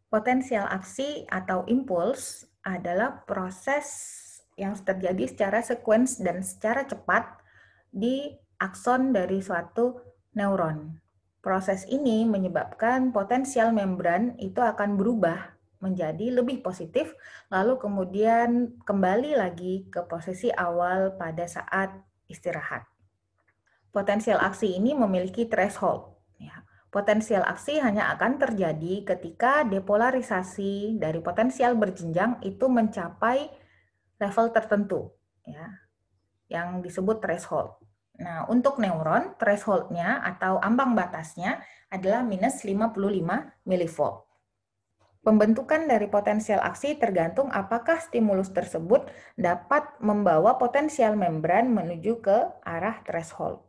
Potensial aksi atau impuls adalah proses yang terjadi secara sekuens dan secara cepat di akson dari suatu neuron. Proses ini menyebabkan potensial membran itu akan berubah menjadi lebih positif, lalu kemudian kembali lagi ke posisi awal pada saat istirahat. Potensial aksi ini memiliki threshold. Potensial aksi hanya akan terjadi ketika depolarisasi dari potensial berjenjang itu mencapai level tertentu, ya, yang disebut threshold. Nah, untuk neuron, threshold-nya atau ambang batasnya adalah minus 55 milivolt. Pembentukan dari potensial aksi tergantung apakah stimulus tersebut dapat membawa potensial membran menuju ke arah threshold.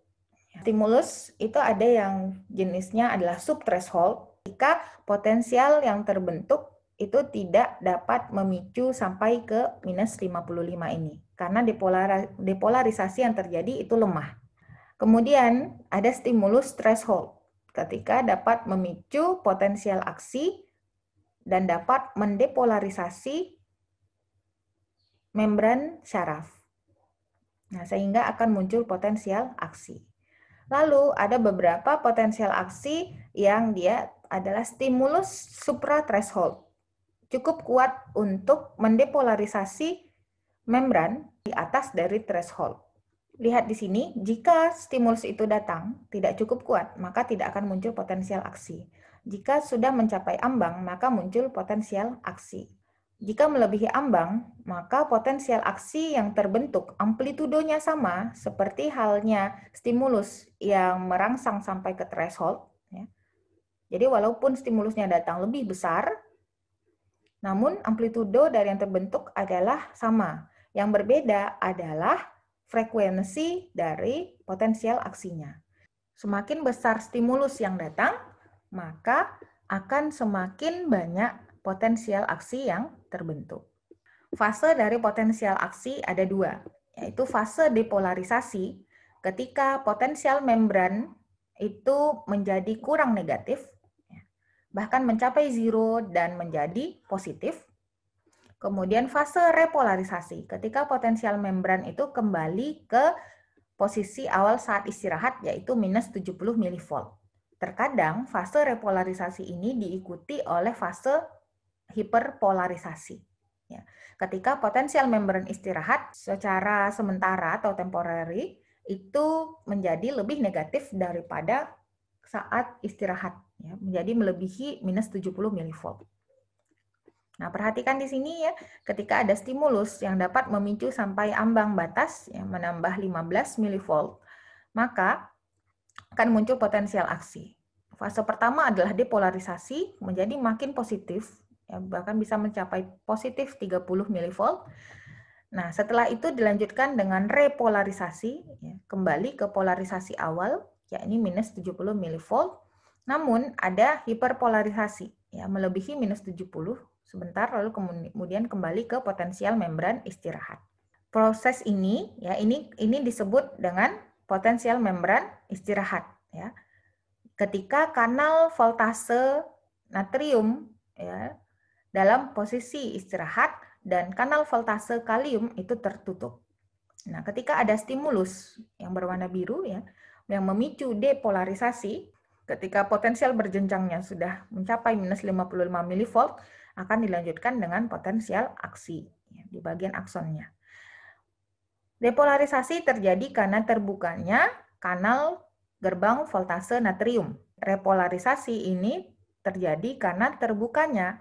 Stimulus itu ada yang jenisnya adalah subthreshold jika potensial yang terbentuk itu tidak dapat memicu sampai ke minus 55 ini karena depolarisasi yang terjadi itu lemah. Kemudian ada stimulus threshold ketika dapat memicu potensial aksi dan dapat mendepolarisasi membran syaraf. Nah, sehingga akan muncul potensial aksi. Lalu ada beberapa potensial aksi yang dia adalah stimulus supra-threshold. Cukup kuat untuk mendepolarisasi membran di atas dari threshold. Lihat di sini, jika stimulus itu datang tidak cukup kuat, maka tidak akan muncul potensial aksi. Jika sudah mencapai ambang, maka muncul potensial aksi. Jika melebihi ambang, maka potensial aksi yang terbentuk amplitudonya sama seperti halnya stimulus yang merangsang sampai ke threshold. Ya. Jadi walaupun stimulusnya datang lebih besar, namun amplitudo dari yang terbentuk adalah sama. Yang berbeda adalah frekuensi dari potensial aksinya. Semakin besar stimulus yang datang, maka akan semakin banyak potensial aksi yang terbentuk. Fase dari potensial aksi ada dua, yaitu fase depolarisasi ketika potensial membran itu menjadi kurang negatif, bahkan mencapai zero dan menjadi positif. Kemudian fase repolarisasi ketika potensial membran itu kembali ke posisi awal saat istirahat, yaitu minus 70 milivolt. Terkadang fase repolarisasi ini diikuti oleh fase hiperpolarisasi. Ya. Ketika potensial membran istirahat secara sementara atau temporary itu menjadi lebih negatif daripada saat istirahat, ya, menjadi melebihi minus 70 milivolt. Nah, perhatikan di sini ya, ketika ada stimulus yang dapat memicu sampai ambang batas yang menambah 15 milivolt, maka akan muncul potensial aksi. Fase pertama adalah depolarisasi menjadi makin positif, ya, bahkan bisa mencapai positif 30 milivolt. Nah, setelah itu dilanjutkan dengan repolarisasi, ya, kembali ke polarisasi awal, yakni minus 70 milivolt. Namun ada hiperpolarisasi, ya, melebihi minus 70 sebentar, lalu kemudian kembali ke potensial membran istirahat. Proses ini, ya, ini disebut dengan potensial membran istirahat, ya. Ketika kanal voltase natrium, ya, dalam posisi istirahat dan kanal voltase kalium itu tertutup. Nah, ketika ada stimulus yang berwarna biru, ya, yang memicu depolarisasi, ketika potensial berjenjangnya sudah mencapai minus 55 milivolt, akan dilanjutkan dengan potensial aksi, ya, di bagian aksonnya. Depolarisasi terjadi karena terbukanya kanal gerbang voltase natrium. Repolarisasi ini terjadi karena terbukanya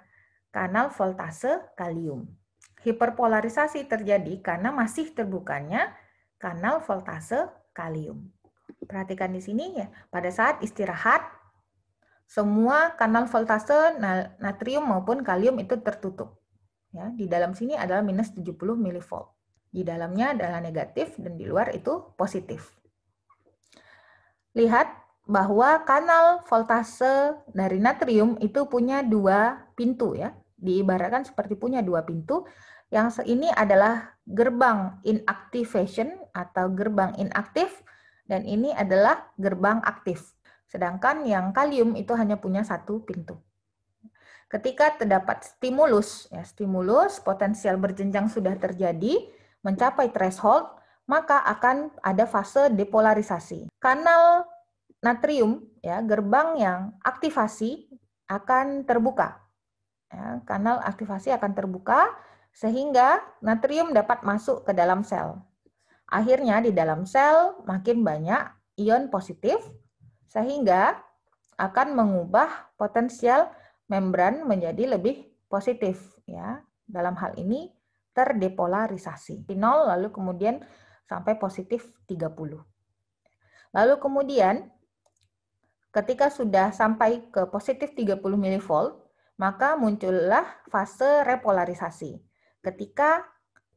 kanal voltase kalium. Hiperpolarisasi terjadi karena masih terbukanya kanal voltase kalium. Perhatikan di sini ya, pada saat istirahat semua kanal voltase natrium maupun kalium itu tertutup. Ya, di dalam sini adalah minus 70 milivolt. Di dalamnya adalah negatif dan di luar itu positif. Lihat bahwa kanal voltase dari natrium itu punya dua pintu, ya. Diibaratkan seperti punya dua pintu. Yang ini adalah gerbang inactivation atau gerbang inaktif dan ini adalah gerbang aktif. Sedangkan yang kalium itu hanya punya satu pintu. Ketika terdapat stimulus, ya, stimulus potensial berjenjang sudah terjadi, mencapai threshold, maka akan ada fase depolarisasi. Kanal natrium, ya, gerbang yang aktivasi akan terbuka. Ya, kanal aktivasi akan terbuka sehingga natrium dapat masuk ke dalam sel. Akhirnya di dalam sel makin banyak ion positif sehingga akan mengubah potensial membran menjadi lebih positif, ya. Dalam hal ini terdepolarisasi. 0 lalu kemudian sampai positif 30. Lalu kemudian ketika sudah sampai ke positif 30 mV, maka muncullah fase repolarisasi. Ketika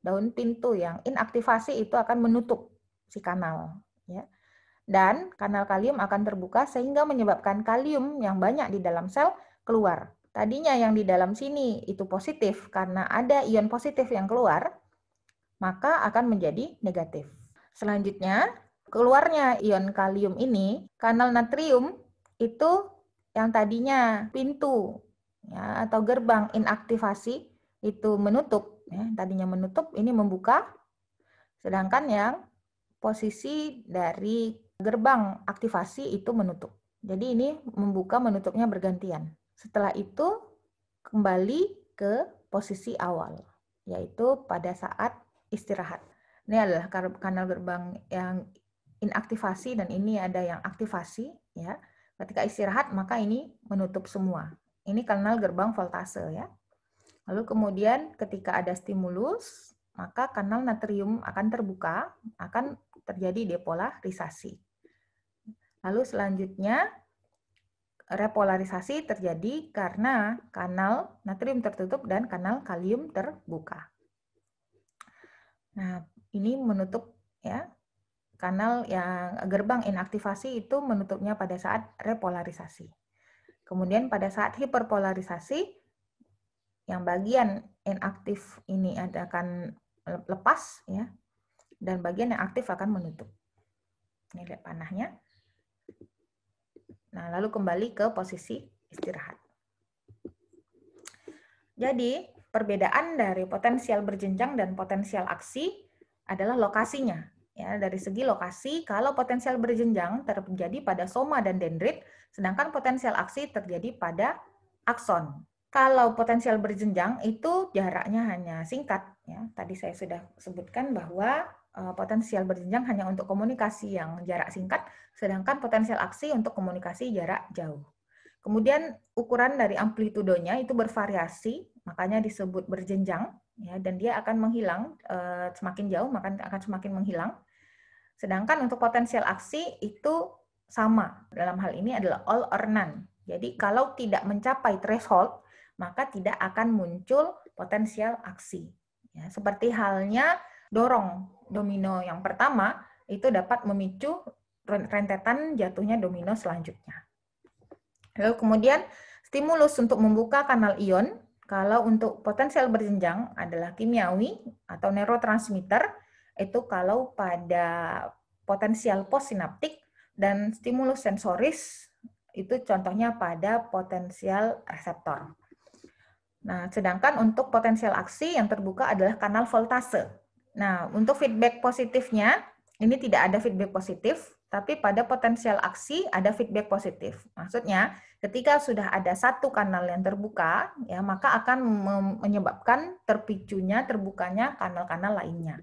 daun pintu yang inaktivasi itu akan menutup si kanal, ya. Dan kanal kalium akan terbuka sehingga menyebabkan kalium yang banyak di dalam sel keluar. Tadinya yang di dalam sini itu positif karena ada ion positif yang keluar, maka akan menjadi negatif. Selanjutnya, keluarnya ion kalium ini, kanal natrium itu yang tadinya pintu, ya, atau gerbang inaktivasi itu menutup, ya, tadinya menutup, ini membuka, sedangkan yang posisi dari gerbang aktivasi itu menutup. Jadi ini membuka menutupnya bergantian. Setelah itu kembali ke posisi awal, yaitu pada saat istirahat. Ini adalah kanal gerbang yang inaktivasi dan ini ada yang aktivasi, ya. Ketika istirahat maka ini menutup semua. Ini kanal gerbang voltase, ya. Lalu kemudian ketika ada stimulus, maka kanal natrium akan terbuka, akan terjadi depolarisasi. Lalu selanjutnya repolarisasi terjadi karena kanal natrium tertutup dan kanal kalium terbuka. Nah, ini menutup, ya, kanal yang gerbang inaktivasi itu menutupnya pada saat repolarisasi. Kemudian pada saat hiperpolarisasi, yang bagian inaktif ini akan lepas, ya, dan bagian yang aktif akan menutup. Ini lihat panahnya. Nah, lalu kembali ke posisi istirahat. Jadi, perbedaan dari potensial berjenjang dan potensial aksi adalah lokasinya. Ya, dari segi lokasi, kalau potensial berjenjang terjadi pada soma dan dendrit, sedangkan potensial aksi terjadi pada akson. Kalau potensial berjenjang itu jaraknya hanya singkat. Ya, tadi saya sudah sebutkan bahwa potensial berjenjang hanya untuk komunikasi yang jarak singkat, sedangkan potensial aksi untuk komunikasi jarak jauh. Kemudian ukuran dari amplitudonya itu bervariasi, makanya disebut berjenjang, ya, dan dia akan menghilang, semakin jauh maka akan semakin menghilang. Sedangkan untuk potensial aksi itu sama, dalam hal ini adalah all or none. Jadi kalau tidak mencapai threshold, maka tidak akan muncul potensial aksi. Ya, seperti halnya dorong domino yang pertama, itu dapat memicu rentetan jatuhnya domino selanjutnya. Lalu kemudian stimulus untuk membuka kanal ion, kalau untuk potensial berjenjang adalah kimiawi atau neurotransmitter, itu kalau pada potensial postsinaptik, dan stimulus sensoris itu contohnya pada potensial reseptor. Nah, sedangkan untuk potensial aksi yang terbuka adalah kanal voltase. Nah, untuk feedback positifnya, ini tidak ada feedback positif, tapi pada potensial aksi ada feedback positif. Maksudnya, ketika sudah ada satu kanal yang terbuka, ya, maka akan menyebabkan terpicunya, terbukanya kanal-kanal lainnya.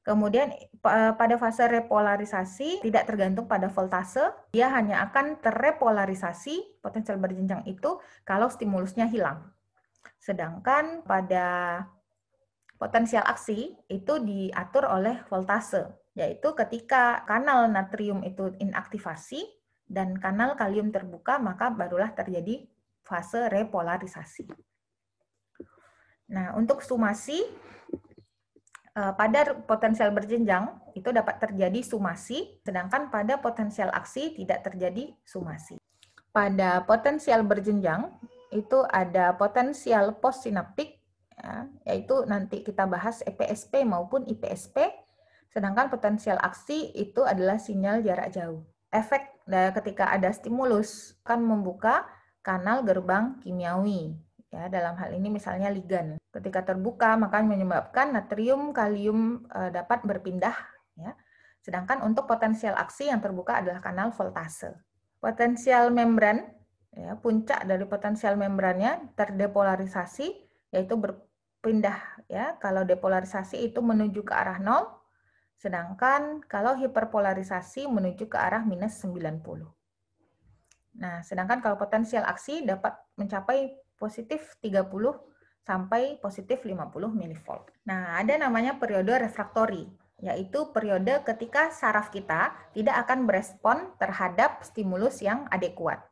Kemudian pada fase repolarisasi tidak tergantung pada voltase, dia hanya akan terrepolarisasi potensial berjenjang itu kalau stimulusnya hilang. Sedangkan pada potensial aksi itu diatur oleh voltase, yaitu ketika kanal natrium itu inaktivasi dan kanal kalium terbuka, maka barulah terjadi fase repolarisasi. Nah, untuk sumasi, pada potensial berjenjang itu dapat terjadi sumasi, sedangkan pada potensial aksi tidak terjadi sumasi. Pada potensial berjenjang itu ada potensial postsinaptik, ya, yaitu nanti kita bahas EPSP maupun IPSP, sedangkan potensial aksi itu adalah sinyal jarak jauh. Efek ketika ada stimulus akan membuka kanal gerbang kimiawi. Ya, dalam hal ini misalnya ligan. Ketika terbuka maka menyebabkan natrium kalium dapat berpindah. Ya. Sedangkan untuk potensial aksi yang terbuka adalah kanal voltase. Potensial membran, ya, puncak dari potensial membrannya terdepolarisasi, yaitu berpindah. Ya, kalau depolarisasi itu menuju ke arah 0, sedangkan kalau hiperpolarisasi menuju ke arah minus 90. Nah, sedangkan kalau potensial aksi dapat mencapai positif 30 sampai positif 50 mV. Nah, ada namanya periode refraktori, yaitu periode ketika saraf kita tidak akan berespon terhadap stimulus yang adekuat.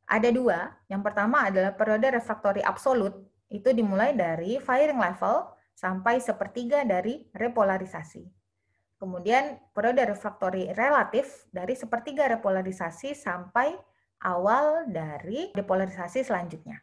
Ada dua. Yang pertama adalah periode refraktori absolut, itu dimulai dari firing level sampai sepertiga dari repolarisasi. Kemudian periode refraktori relatif dari sepertiga repolarisasi sampai awal dari depolarisasi selanjutnya.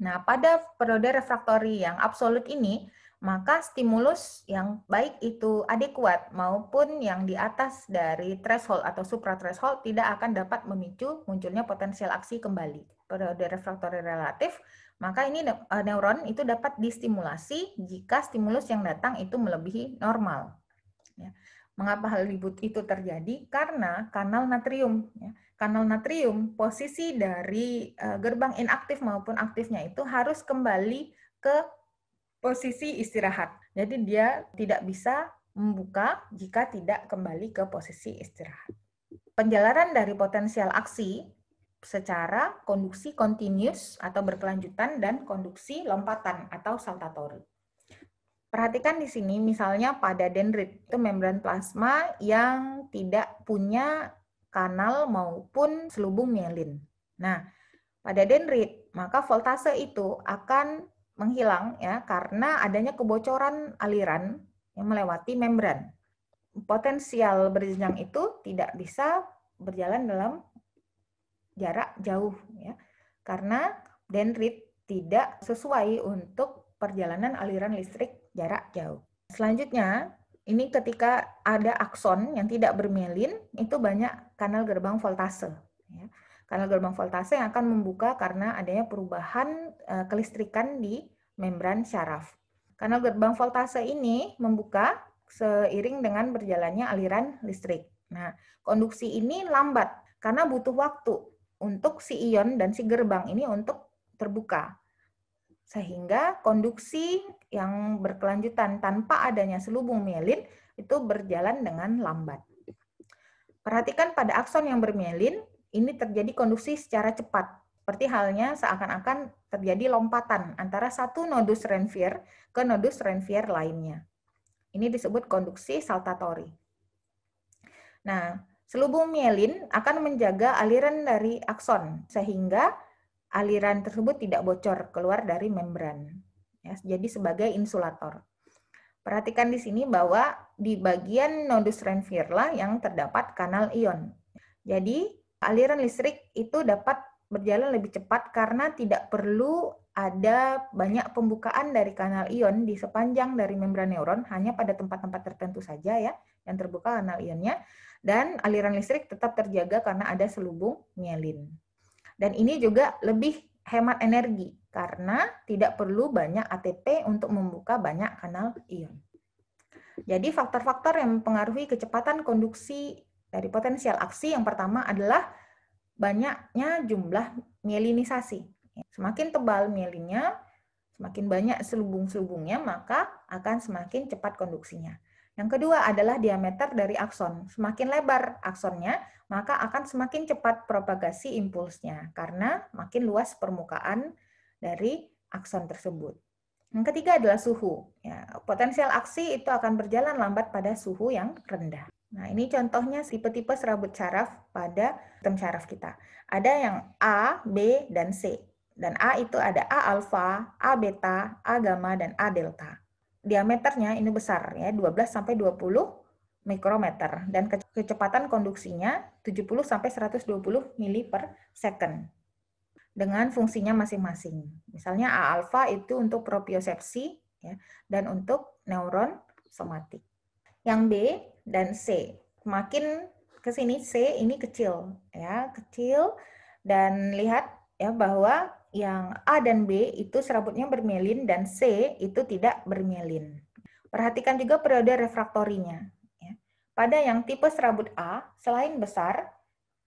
Nah, pada periode refraktori yang absolut ini, maka stimulus yang baik itu adekuat maupun yang di atas dari threshold atau supra threshold tidak akan dapat memicu munculnya potensial aksi kembali. Periode refraktori relatif, maka ini neuron itu dapat distimulasi jika stimulus yang datang itu melebihi normal. Ya. Mengapa hal itu terjadi? Karena kanal natrium. Ya. Kanal natrium, posisi dari gerbang inaktif maupun aktifnya itu harus kembali ke posisi istirahat. Jadi dia tidak bisa membuka jika tidak kembali ke posisi istirahat. Penjalanan dari potensial aksi secara konduksi continuous atau berkelanjutan dan konduksi lompatan atau saltatori. Perhatikan di sini misalnya pada dendrit, itu membran plasma yang tidak punya kanal maupun selubung mielin. Nah, pada dendrit, maka voltase itu akan menghilang ya karena adanya kebocoran aliran yang melewati membran. Potensial berjenjang itu tidak bisa berjalan dalam jarak jauh ya. Karena dendrit tidak sesuai untuk perjalanan aliran listrik jarak jauh. Selanjutnya, ini ketika ada akson yang tidak bermielin, itu banyak kanal gerbang voltase. Ya. Kanal gerbang voltase yang akan membuka karena adanya perubahan kelistrikan di membran syaraf. Kanal gerbang voltase ini membuka seiring dengan berjalannya aliran listrik. Nah, konduksi ini lambat karena butuh waktu untuk si ion dan si gerbang ini untuk terbuka. Sehingga konduksi yang berkelanjutan tanpa adanya selubung mielin itu berjalan dengan lambat. Perhatikan pada akson yang bermielin, ini terjadi konduksi secara cepat. Seperti halnya seakan-akan terjadi lompatan antara satu nodus Renvier ke nodus Renvier lainnya. Ini disebut konduksi saltatori. Nah, selubung mielin akan menjaga aliran dari akson, sehingga aliran tersebut tidak bocor keluar dari membran. Ya, jadi sebagai insulator. Perhatikan di sini bahwa di bagian nodus Renvier lah yang terdapat kanal ion. Jadi aliran listrik itu dapat berjalan lebih cepat karena tidak perlu ada banyak pembukaan dari kanal ion di sepanjang dari membran neuron, hanya pada tempat-tempat tertentu saja ya yang terbuka kanal ionnya, dan aliran listrik tetap terjaga karena ada selubung mielin. Dan ini juga lebih hemat energi karena tidak perlu banyak ATP untuk membuka banyak kanal ion. Jadi faktor-faktor yang mempengaruhi kecepatan konduksi dari potensial aksi yang pertama adalah banyaknya jumlah mielinisasi. Semakin tebal mielinnya, semakin banyak selubung-selubungnya, maka akan semakin cepat konduksinya. Yang kedua adalah diameter dari akson. Semakin lebar aksonnya, maka akan semakin cepat propagasi impulsnya, karena makin luas permukaan dari akson tersebut. Yang ketiga adalah suhu. Ya, potensial aksi itu akan berjalan lambat pada suhu yang rendah. Nah, ini contohnya tipe-tipe serabut syaraf pada sistem syaraf kita. Ada yang A, B, dan C. Dan A itu ada A alfa, A beta, A gamma, dan A delta. Diameternya ini besar ya, 12-20 mikrometer. Dan kecepatan konduksinya 70-120 mili per second. Dengan fungsinya masing-masing. Misalnya A alfa itu untuk propriosepsi ya, dan untuk neuron somatik. Yang B dan C, semakin ke sini C ini kecil ya, kecil Dan lihat ya bahwa yang A dan B itu serabutnya bermielin dan C itu tidak bermielin. Perhatikan juga periode refraktorinya. Pada yang tipe serabut A, selain besar,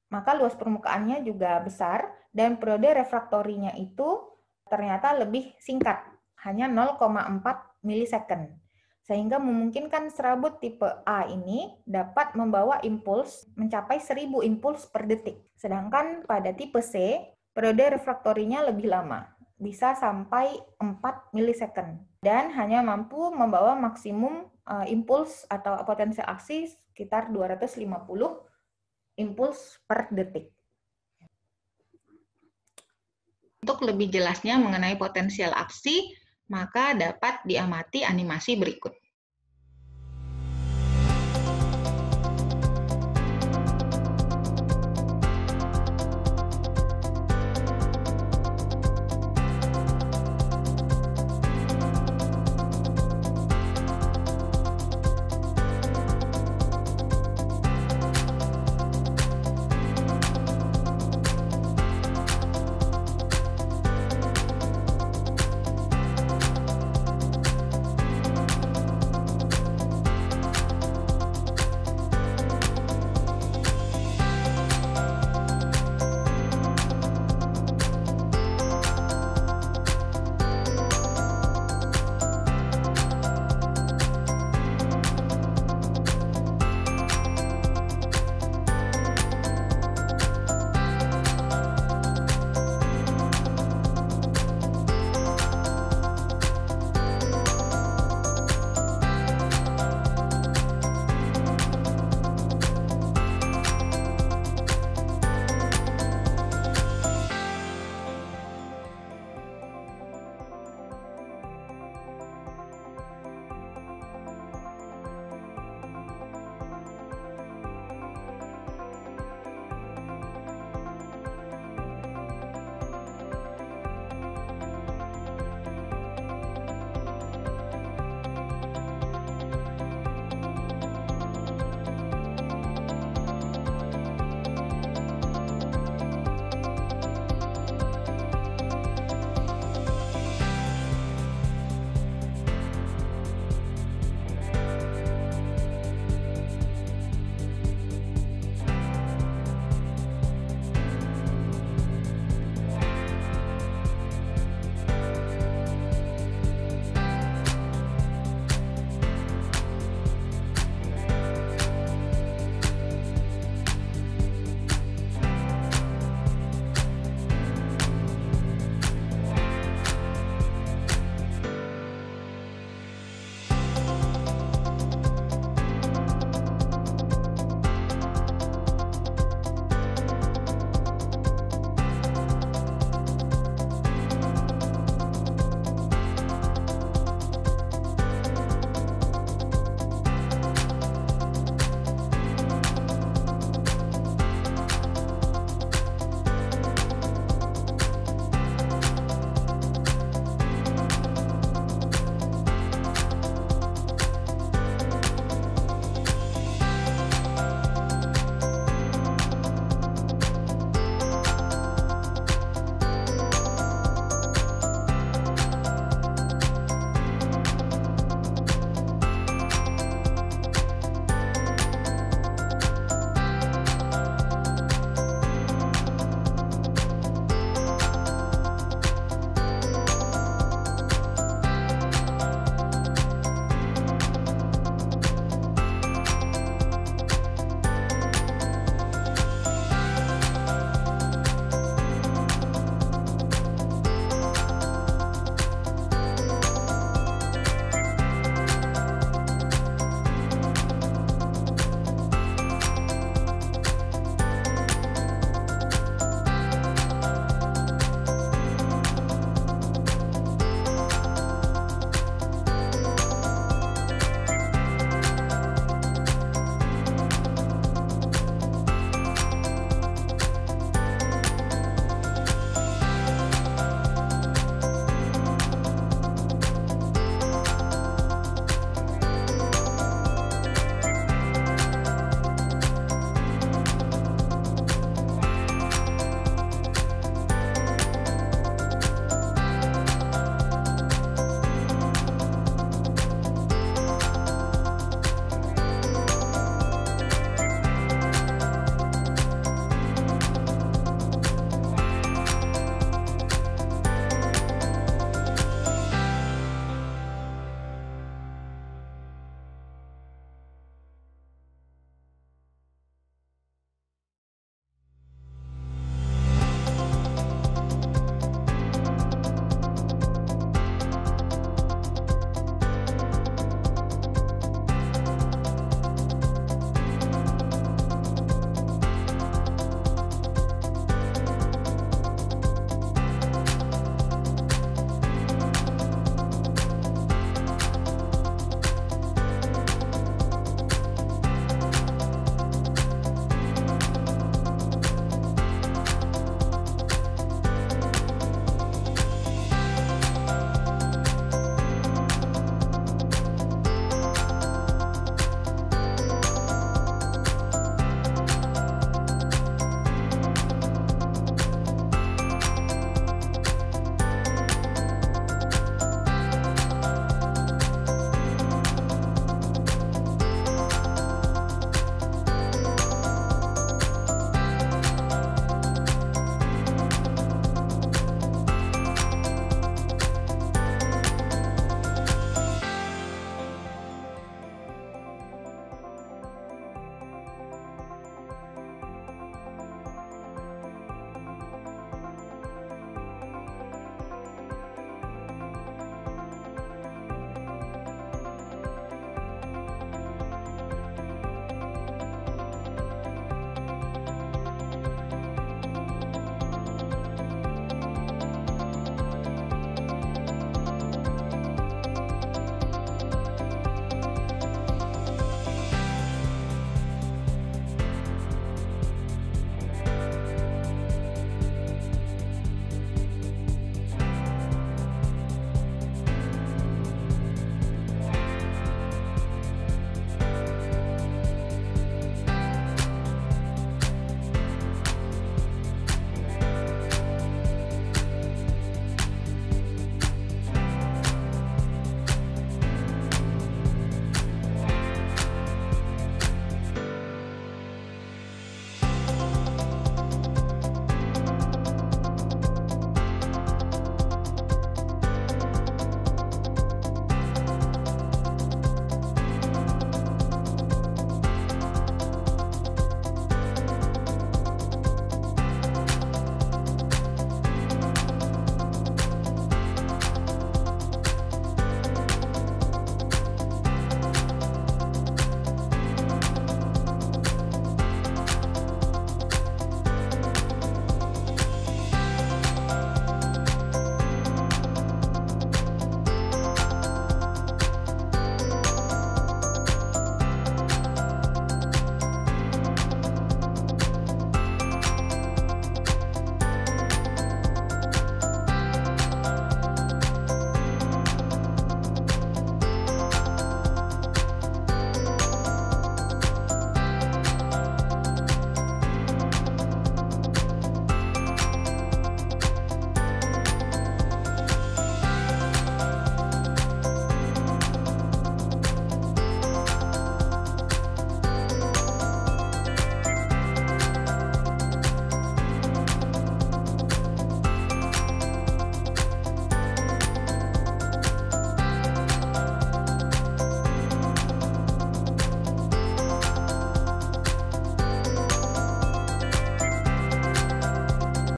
maka luas permukaannya juga besar dan periode refraktorinya itu ternyata lebih singkat, hanya 0,4 milisecond. Sehingga memungkinkan serabut tipe A ini dapat membawa impuls mencapai 1000 impuls per detik. Sedangkan pada tipe C, periode refraktorinya lebih lama, bisa sampai 4 milisecond dan hanya mampu membawa maksimum impuls atau potensial aksi sekitar 250 impuls per detik. Untuk lebih jelasnya mengenai potensial aksi, maka dapat diamati animasi berikut.